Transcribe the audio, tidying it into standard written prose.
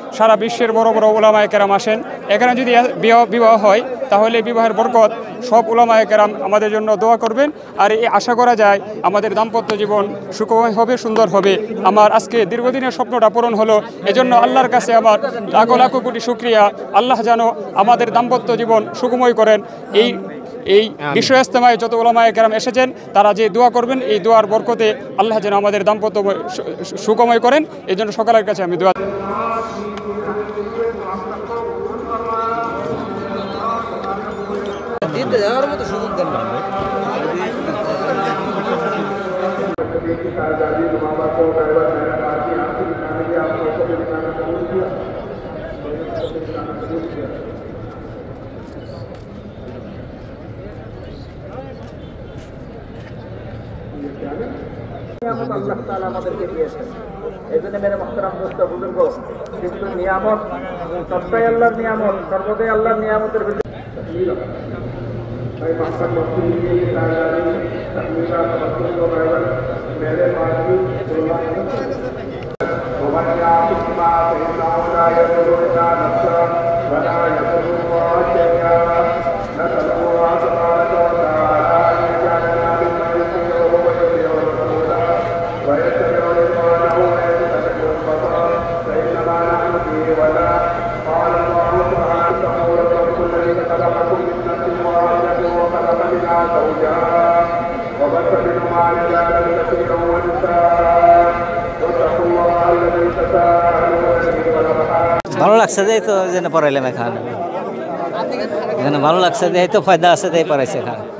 সারা বিশ্বের বড় বড় উলামায়ে কেরাম আসেন। এখানে যদি বিবাহ হয় তাহলে বিবাহের বরকত সব উলামায়ে কেরাম আমাদের জন্য দোয়া করবেন। আর এই আশা করা যায় আমাদের দাম্পত্য জীবন সুখময় হবে, সুন্দর হবে। আমার আজকে দীর্ঘদিনের স্বপ্নটা পূরণ হলো। এজন্য আল্লাহর কাছে আমার লাখো লাখো কোটি শুকরিয়া। আল্লাহ যেন আমাদের দাম্পত্য জীবন সুখময় করেন। এই বিশ্ব ইজতেমায় যত উলামায়ে কেরাম এসেছেন তারা যে দোয়া করবেন, এই দোয়ার বরকতে আল্লাহ যেন আমাদের দাম্পত্য সুখময় করেন। এই জন্য সকলের কাছে আমি দোয়া। আল্লাহ তাআলা আমাদেরকে দিয়েছেন। এই জন্য মেরে মুহতারাম দোস্ত বুজুর্গ, কিন্তু নিয়ামত সবটাই আল্লাহর নিয়ামত, সর্বদাই আল্লাহর নিয়ামতের ভিতরে ভালো লাগছে যে তো যেন পড়াইলাম এখানে ভালো লাগছে যে তো ফায়দা আছে তাই পড়াইছে এখানে।